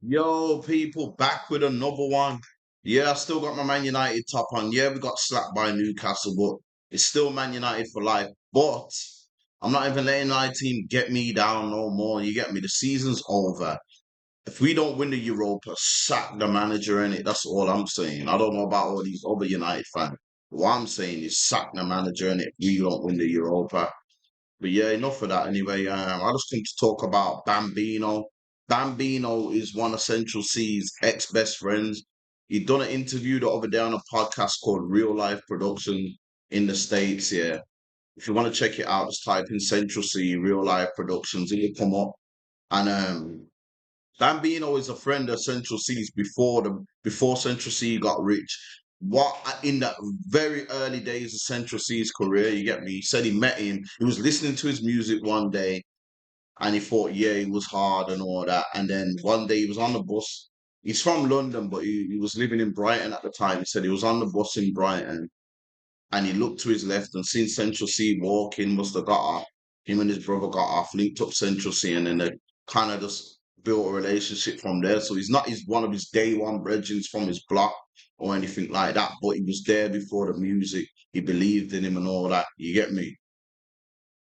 Yo, people, back with another one. Yeah, I still got my Man United top on. Yeah, we got slapped by Newcastle, but it's still Man United for life. But I'm not even letting my team get me down no more. You get me? The season's over. If we don't win the Europa, sack the manager in it. That's all I'm saying. I don't know about all these other United fans. What I'm saying is sack the manager in it if we don't win the Europa. But yeah, enough of that anyway. I just came to talk about Bambino. Bambino is one of Central C's ex-best friends. He done an interview the other day on a podcast called Real Life Production in the States. Yeah. If you want to check it out, just type in Central C Real Life Productions. It will come up. And Bambino is a friend of Central C's before Central C got rich. What in the very early days of Central C's career, you get me? He said he met him. He was listening to his music one day, and he thought, yeah, it was hard and all that. And then one day he was on the bus. He's from London, but he was living in Brighton at the time. He said he was on the bus in Brighton, and he looked to his left and seen Central C walking. Must have got off. Him and his brother got off, linked up Central C, and then they kind of just built a relationship from there. So he's one of his day one brethren from his block or anything like that, but he was there before the music. He believed in him and all that. You get me?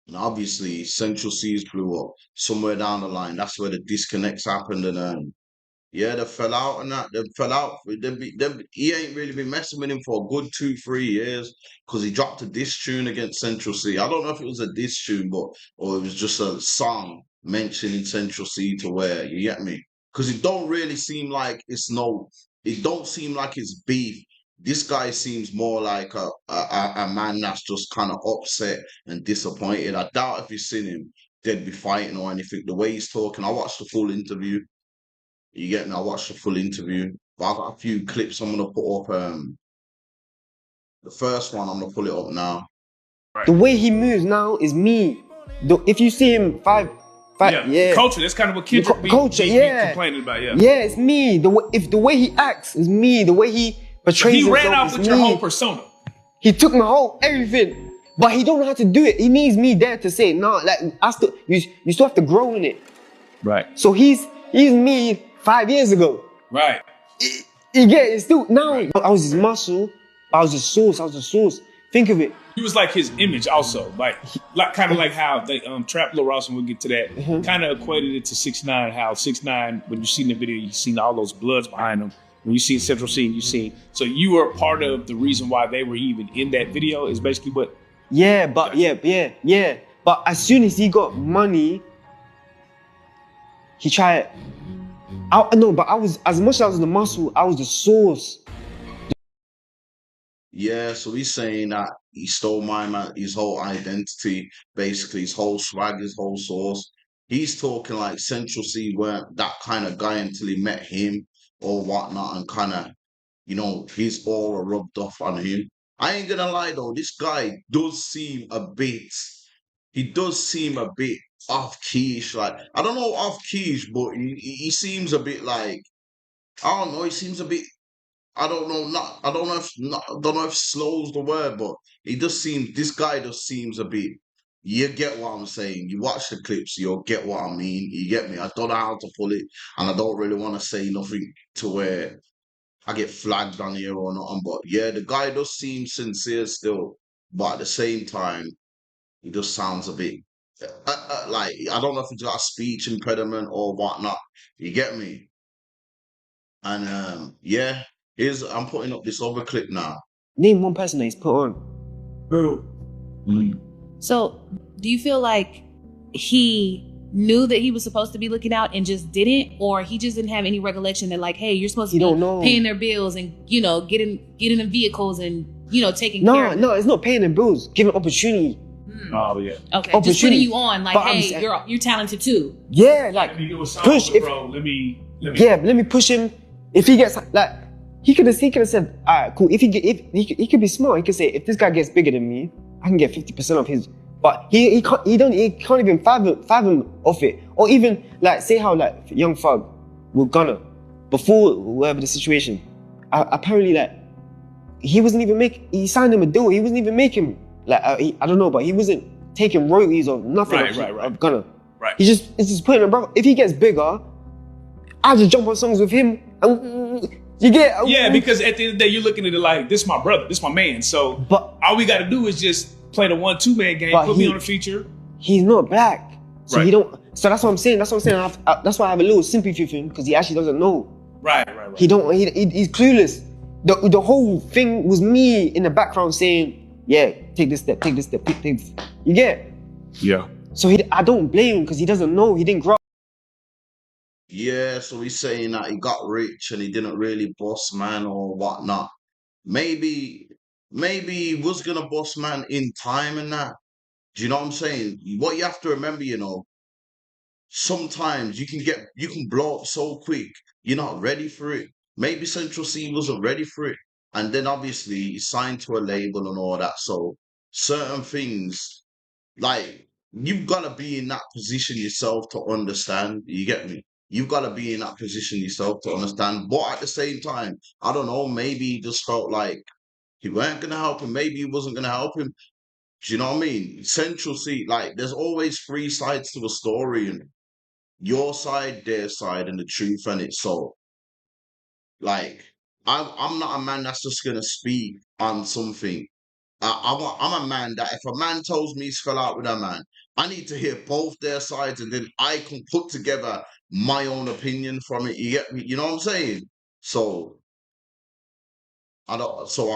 And obviously, Central C's blew up somewhere down the line. That's where the disconnects happened, and yeah, they fell out and that. They fell out. He ain't really been messing with him for a good 2, 3 years because he dropped a diss tune against Central C. I don't know if it was a diss tune, but or it was just a song mentioning Central C to where you get me. Because it don't really seem like it's no. It don't seem like it's beef. This guy seems more like a man that's just kind of upset and disappointed. I doubt if you seen him, they'd be fighting or anything. The way he's talking, I watched the full interview. You get me? I watched the full interview. But I've got a few clips I'm gonna put up. The first one I'm gonna pull it up now. The way he moves now is me. If you see him yeah. Culture. That's kind of what kids be complaining about. Yeah, yeah, it's me. The way he acts is me. The way he portrays himself ran off is with me. your whole persona. He took my whole everything, but he don't know how to do it. He needs me there to say no. Like you still have to grow in it. Right. So he's me 5 years ago. Right. You get it? Still now. Right. I was his muscle. I was the source. Think of it. He was like his image also, like kind of like how they Trap Lil Ross, and we'll get to that. Kind of equated it to 6ix9ine. How 6ix9ine, when you seen the video, you seen all those bloods behind him. When you see Central C, you seen. So you were part of the reason why they were even in that video. Is basically what. Yeah, but yeah. But as soon as he got money, he tried. But I was, as much as I was the muscle, I was the source. Yeah, so he's saying that he stole my man, his whole identity, basically his whole swag, his whole source. He's talking like Central C weren't that kind of guy until he met him or whatnot, and kind of, his aura rubbed off on him. I ain't gonna lie though, this guy does seem a bit. He does seem a bit off keish. Like I don't know off keish, but he seems a bit like I don't know. He seems a bit. I don't know. I don't know if don't know if slow's the word, but he does seem. This guy just seems a bit. You get what I'm saying. You watch the clips, you'll get what I mean. You get me. I don't know how to pull it, and I don't really want to say nothing to where I get flagged on here or nothing. But yeah, the guy does seem sincere still, but at the same time, he just sounds a bit like I don't know if he's got a speech impediment or whatnot. You get me? And yeah, I'm putting up this other clip now. Name one person that he's put on. Bro. So, do you feel like he knew that he was supposed to be looking out and just didn't, or he just didn't have any recollection that, like, hey, you're supposed to be paying their bills and getting in vehicles and taking care of them? No, it's not paying the bills. Giving opportunity. Oh yeah. Okay, just putting you on, like, hey, you're talented too. Yeah, like push. Let me. Yeah, let me push him. If he gets like, he could have said, all right, cool. If he could be smart. He could say, if this guy gets bigger than me, I can get 50% of his. But he can't even fathom of it. Or even like say how like Young Thug with Gunna before whatever the situation. Apparently like he signed him a deal. He wasn't even making like I don't know, but he wasn't taking royalties or nothing. Right. Of Gunna. Right. It's just putting him, bro. If he gets bigger, I just jump on songs with him. And you get Yeah, because at the end of the day, you're looking at it like, this my brother, this my man. So But all we got to do is just play the 1-2 man game, put me on a feature. He's not black, so Right. he don't. So that's what I'm saying. That's what I'm saying. That's why I have a little sympathy for him, because he actually doesn't know. Right. He don't. He's clueless. The whole thing was me in the background saying, "Yeah, take this step, take this step, take this." You get? Yeah. So I don't blame him, because he doesn't know. He didn't grow up. Yeah, so he's saying that he got rich and he didn't really boss man or whatnot. Maybe he was gonna boss man in time and that. Do you know what I'm saying? What you have to remember, sometimes you can blow up so quick, you're not ready for it. Maybe Central C wasn't ready for it. And then obviously he signed to a label and all that. So certain things, like, you've gotta be in that position yourself to understand. You get me? You've got to be in that position yourself to understand. But at the same time, I don't know, maybe he just felt like he weren't gonna help him. Maybe he wasn't gonna help him. Do you know what I mean? Central C, like, there's always three sides to a story, and your side, their side, and the truth and it. So, like, I'm not a man that's just gonna speak on something. I'm a man that if a man tells me he's fell out with a man, I need to hear both their sides, and then I can put together my own opinion from it. You get me? You know what I'm saying? So I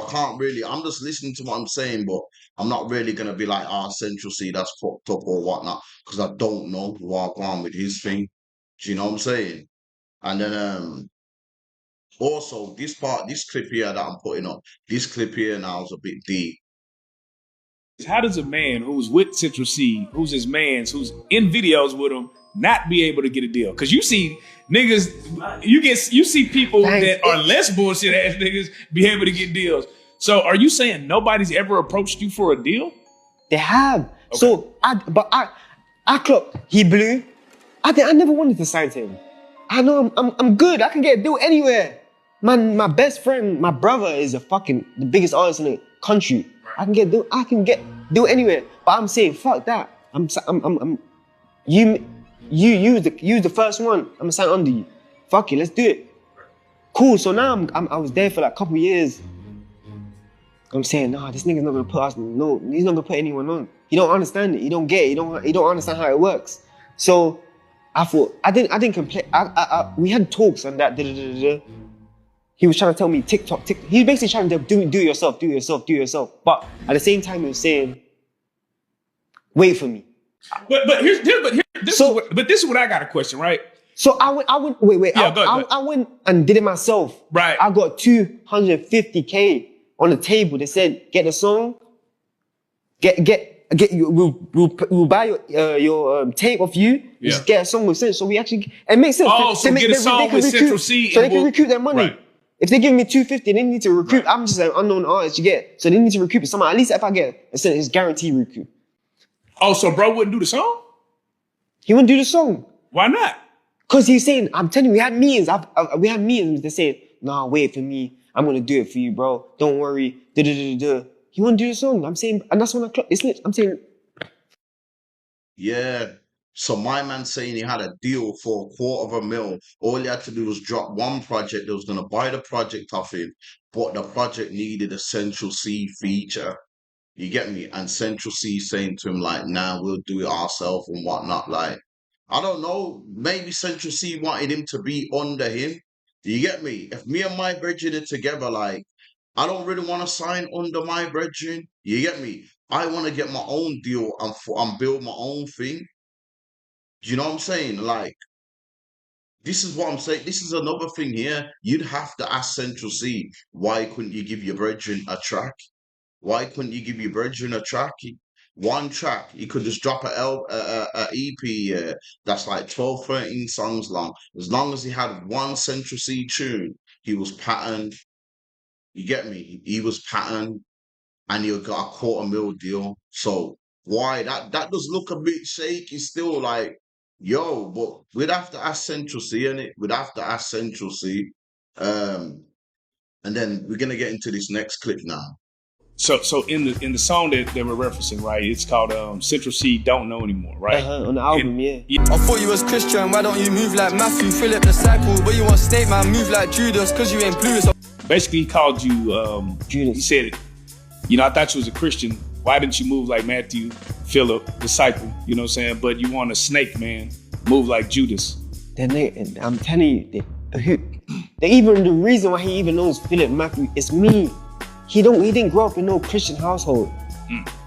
can't really. I'm just listening to what I'm saying, but I'm not really gonna be like, Central C, that's fucked up or whatnot, because I don't know what on with his thing. Do you know what I'm saying? And then also this clip here that I'm putting up, this clip here now is a bit deep. How does a man who's with Central C, who's his man's, who's in videos with him, not be able to get a deal? Because you see niggas, you see people that are less bullshit ass niggas be able to get deals. So are you saying nobody's ever approached you for a deal? They have. Okay. So I clocked. He blew. I never wanted to sign to him. I know I'm good. I can get a deal anywhere. Man, my best friend, my brother is the biggest artist in the country. I can get deal anywhere. But I'm saying, fuck that. You the first one. I'm gonna sign under you. Fuck it, let's do it. Cool. So now I was there for like a couple years. I'm saying, nah, this nigga's not gonna put us. No, he's not gonna put anyone on. He don't understand it. He don't get it. He don't understand how it works. So I thought I didn't complain. We had talks on that. He was trying to tell me TikTok. He was basically trying to do it yourself. But at the same time, he was saying, wait for me. But this is what I got a question, right? So I went. Wait. Yeah, go ahead. I went and did it myself. Right. I got 250K on the table. They said, get the song. We'll buy your tape of you. Yeah. Just get a song with Central. So we actually, it makes sense. Oh, so get a song with Central C. So they can recoup their money. Right. If they give me 250, they need to recoup. Right. I'm just an unknown artist, you get. So they need to recoup it somehow. At least if I get it's guaranteed recoup. Oh, so bro wouldn't do the song? He wouldn't do the song. Why not? Because he's saying, I'm telling you, we had meetings. We had meetings. They said, nah, wait for me. I'm going to do it for you, bro. Don't worry. He wouldn't do the song. I'm saying, and that's when I'm saying. Yeah. So my man saying he had a deal for $250,000. All he had to do was drop one project that was going to buy the project off him, but the project needed a Central C feature. You get me? And Central C saying to him, like, nah, we'll do it ourselves and whatnot. Like, I don't know. Maybe Central C wanted him to be under him. Do you get me? If me and my brethren are together, like, I don't really want to sign under my brethren. You get me? I want to get my own deal and build my own thing. Do you know what I'm saying? Like, this is what I'm saying. This is another thing here. You'd have to ask Central C, why couldn't you give your brethren a track? Why couldn't you give your brethren a track? One track, he could just drop a EP that's like 12, 13 songs long. As long as he had one Central C tune, he was patterned. You get me? He was patterned and he got a $250,000 deal. So why that does look a bit shaky still, like, yo, but we'd have to ask Central C, innit? We'd have to ask Central C. And then we're gonna get into this next clip now. So in the song that we're referencing, right? It's called Central C Don't Know Anymore, right? On the album, yeah. I thought you was Christian, why don't you move like Matthew, Philip, disciple? But you want Snake, man, move like Judas, cause you ain't blue. So Basically, he called you Judas. He said, I thought you was a Christian. Why didn't you move like Matthew, Philip, disciple? You know what I'm saying? But you want a snake, man, move like Judas. Then I'm telling you, even the reason why he even knows Philip Matthew is me. He didn't grow up in no Christian household.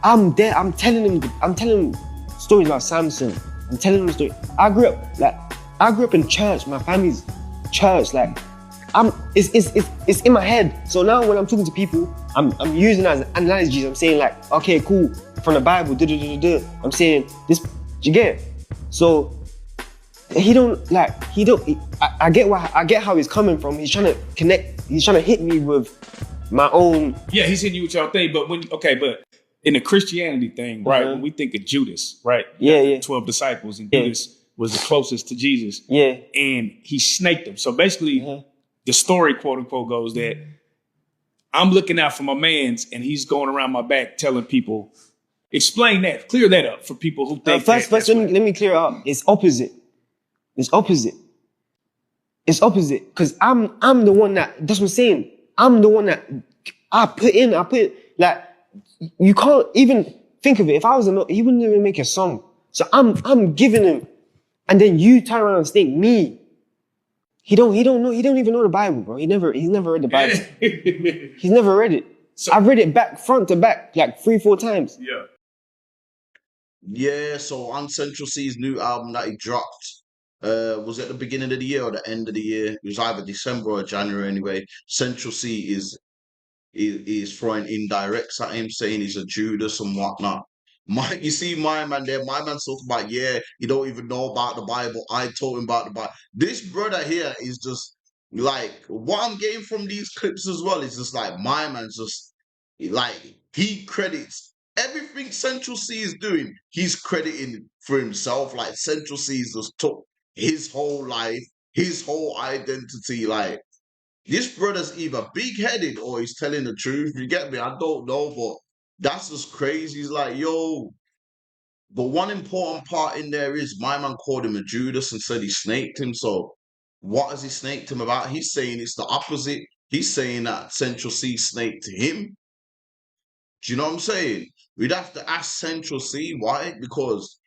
I'm there. I'm telling him stories about Samson. I'm telling him stories. I grew up in church. My family's church. Like, it's in my head. So now when I'm talking to people, I'm using it as analogies. I'm saying like, okay, cool, from the Bible. I'm saying this. You get it? So I get how he's coming from. He's trying to connect. He's trying to hit me with my own. Yeah, he's hitting you with your thing. But but in the Christianity thing, right? When we think of Judas, right? Yeah. 12 disciples, and Judas was the closest to Jesus. Yeah. And he snaked them. So basically, the story, quote unquote, goes that I'm looking out for my mans, and he's going around my back telling people, explain that, clear that up for people who think. First, let me clear it up. It's opposite. Because I'm the one that's what I'm saying. I'm the one that I put like, you can't even think of it. If I was he wouldn't even make a song. So I'm giving him, and then you turn around and think me. He don't even know the Bible, bro. He's never read the Bible. He's never read it. So, I've read it front to back, like 3-4 times. Yeah. Yeah, so on Central C's new album that he dropped, was it the beginning of the year or the end of the year? It was either December or January anyway. Central C is throwing indirects at him, saying he's a Judas and whatnot. You see my man there, my man's talking about, yeah, you don't even know about the Bible. I told him about the Bible. This brother here is just like, what I'm getting from these clips as well is just like, my man's just like, he credits everything Central C is doing, he's crediting for himself. Like, Central C's just took his whole life, his whole identity. Like, this brother's either big-headed or he's telling the truth. You get me? I don't know, but that's just crazy. He's like, yo, the one important part in there is my man called him a Judas and said he snaked him. So what has he snaked him about? He's saying it's the opposite. He's saying that Central C snaked him. Do you know what I'm saying? We'd have to ask Central C why, because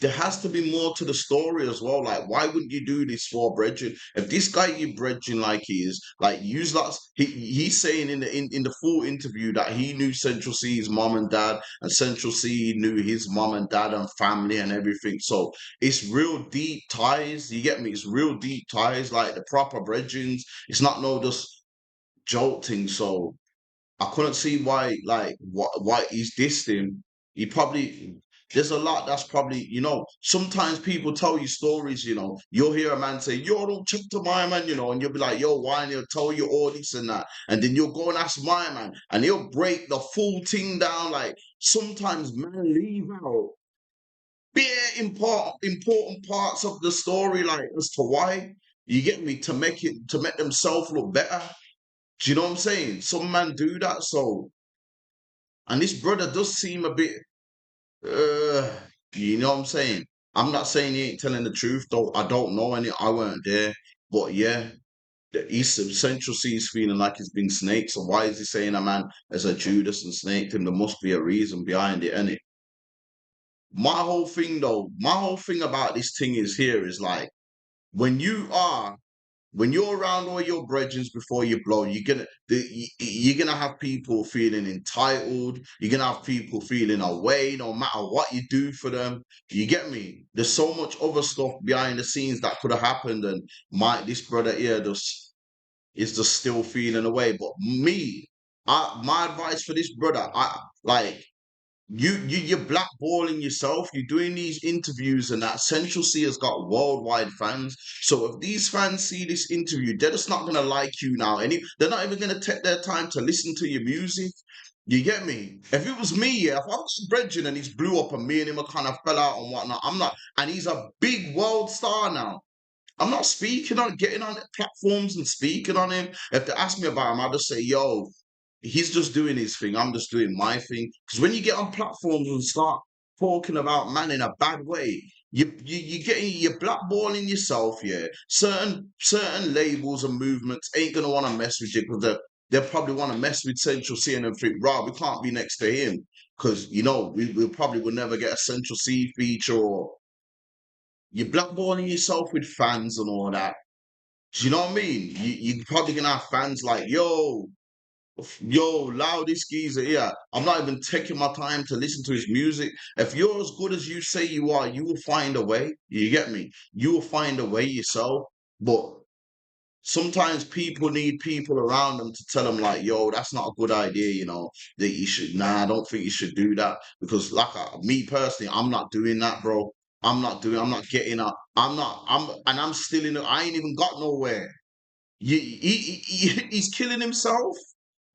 there has to be more to the story as well. Like, why wouldn't you do this for brethren? If this guy you brethren like he is, like, use lots. He's saying in the full interview that he knew Central C's mom and dad, and Central C knew his mom and dad and family and everything. So it's real deep ties. You get me? It's real deep ties, like the proper brethren. It's not no just jolting. So I couldn't see why, like, why he's dissed him. He probably, there's a lot that's probably, sometimes people tell you stories, you'll hear a man say, yo, don't check to my man, and you'll be like, yo, why? And he'll tell you all this and that. And then you'll go and ask my man, and he'll break the full thing down. Like, sometimes man leave out bare important parts of the story, like, as to why. You get me? To make themselves look better. Do you know what I'm saying? Some man do that, so. And this brother does seem a bit, you know what I'm saying? I'm not saying he ain't telling the truth, though. I don't know any. I weren't there. But yeah, the East Central C is feeling like he's been snaked. So why is he saying a man as a Judas and snaked him? There must be a reason behind it, innit? My whole thing about this thing is like, when you're around all your brethren before you blow, you're gonna have people feeling entitled. You're gonna have people feeling away, no matter what you do for them. You get me? There's so much other stuff behind the scenes that could have happened, and this brother here is just still feeling away. But my advice for this brother, I like. You're blackballing yourself. You're doing these interviews, and that Central C has got worldwide fans. So if these fans see this interview, they're just not gonna like you now. They're not even gonna take their time to listen to your music. You get me? If it was me, yeah, if I was Bridget and he's blew up and me and him kind of fell out and whatnot, I'm not, and he's a big world star now. I'm not getting on platforms and speaking on him. If they ask me about him, I'll just say, yo, he's just doing his thing. I'm just doing my thing. Because when you get on platforms and start talking about man in a bad way, you getting you're blackballing yourself. Yeah, certain labels and movements ain't gonna want to mess with you because they'll probably want to mess with Central C and then think, "Rah, we can't be next to him because we probably will never get a Central C feature." Or you're blackballing yourself with fans and all that. Do you know what I mean? You're probably gonna have fans like, yo, loudest geezer here. I'm not even taking my time to listen to his music. If you're as good as you say you are, you will find a way. You get me? You will find a way yourself. But sometimes people need people around them to tell them like, yo, that's not a good idea, that you should, nah, I don't think you should do that. Because like me personally, I'm not doing that, bro. I'm not getting up. And I'm still I ain't even got nowhere. He's killing himself.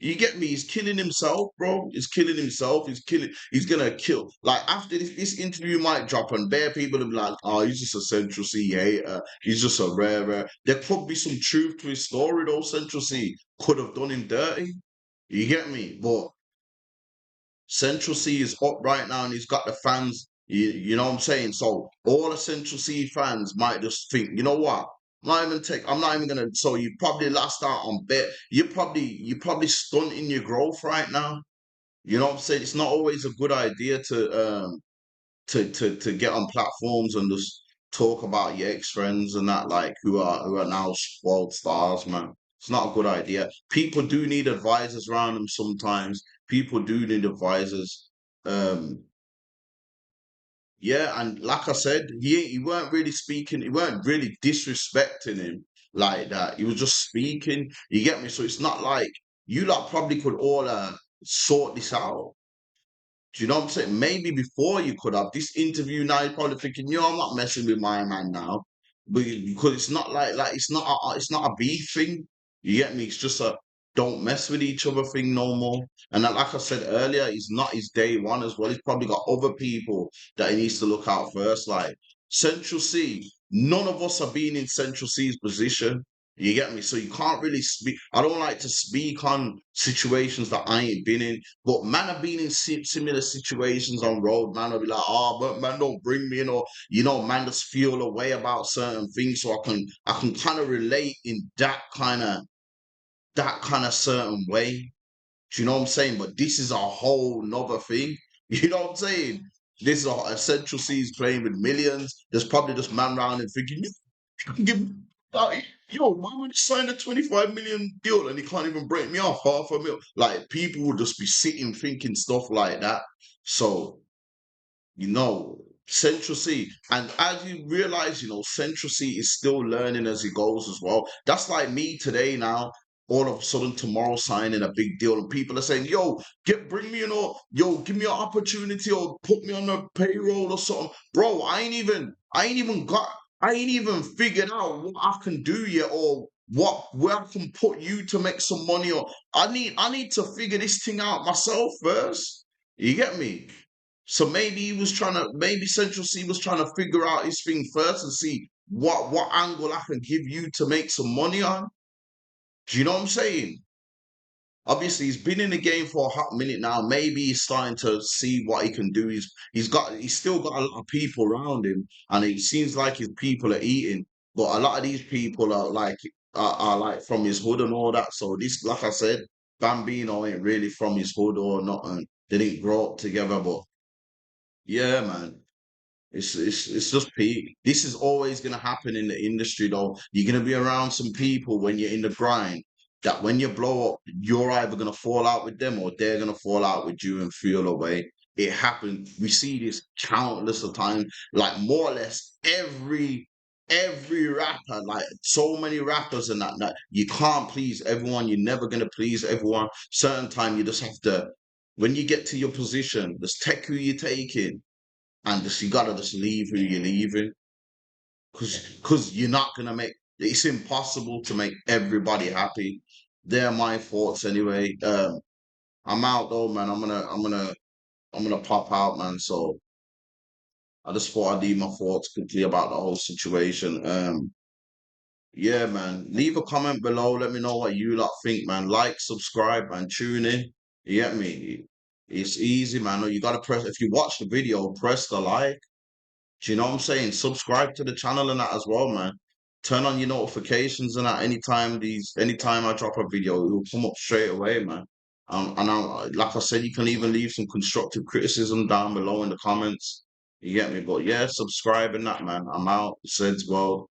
You get me? He's killing himself, bro. He's killing himself. He's gonna kill. Like after this interview might drop, and bare people will be like, "Oh, he's just a Central C hater. He's just a rare." There could be some truth to his story, though. Central C could have done him dirty. You get me? But Central C is up right now and he's got the fans. You know what I'm saying? So all the Central C fans might just think, you know what? I'm not even gonna. So you probably lost out on bet. You probably stunting your growth right now. You know what I'm saying? It's not always a good idea to get on platforms and just talk about your ex friends and that, like who are now world stars, man. It's not a good idea. People do need advisors around them sometimes. People do need advisors. Um, yeah, and like I said, he weren't really speaking. He weren't really disrespecting him like that. He was just speaking. You get me? So it's not like you lot probably could all sort this out. Do you know what I'm saying? Maybe before you could have this interview now, you're probably thinking, I'm not messing with my man now, but because it's not like it's not a beef thing. You get me? It's just a don't mess with each other thing no more. And like I said earlier, it's not his day one as well. He's probably got other people that he needs to look out first. Like Central C, none of us are being in Central C's position. You get me? So you can't really speak. I don't like to speak on situations that I ain't been in. But man, have been in similar situations on road. Man, will be like, oh, but man, don't bring me in, or man, just feel a way about certain things, so I can kind of relate in that kind of certain way. Do you know what I'm saying? But this is a whole nother thing. You know what I'm saying? This is a Central C's playing with millions. There's probably just man round and thinking, you can give. Like, why would you sign a 25 million deal and he can't even break me off half a mil? Like, people would just be sitting thinking stuff like that. So, Central C. And as you realize, Central C is still learning as he goes as well. That's like me today now. All of a sudden, tomorrow signing a big deal, and people are saying, "Yo, bring me in, or yo, give me an opportunity, or put me on the payroll or something." Bro, I ain't even figured out what I can do yet, or where I can put you to make some money, or I need to figure this thing out myself first. You get me? So maybe Central C was trying to figure out his thing first and see what angle I can give you to make some money on. Do you know what I'm saying? Obviously, he's been in the game for a hot minute now. Maybe he's starting to see what he can do. He's still got a lot of people around him, and it seems like his people are eating. But a lot of these people are like from his hood and all that. So this, like I said, Bambino ain't really from his hood or nothing. They didn't grow up together, but yeah, man. It's just peak. This is always gonna happen in the industry though. You're gonna be around some people when you're in the grind that when you blow up, you're either gonna fall out with them or they're gonna fall out with you and feel away. It happens. We see this countless of times, like more or less every rapper, like so many rappers and that you can't please everyone. You're never gonna please everyone. Certain time you just have to when you get to your position, just take who you're taking and just you gotta just leave who you're leaving because you're not gonna make it's impossible to make everybody happy. They're my thoughts anyway. I'm out though, man. I'm gonna pop out, man. So I just thought I'd leave my thoughts quickly about the whole situation. yeah, man. Leave a comment below. Let me know what you lot think, man. Like, subscribe, man. Tune in. You get me? It's easy, man. You gotta press. If you watch the video, press the like. Do you know what I'm saying? Subscribe to the channel and that as well, man. Turn on your notifications and that anytime I drop a video, it will come up straight away, man. And like I said, you can even leave some constructive criticism down below in the comments. You get me? But yeah, subscribe and that, man. I'm out. Says well.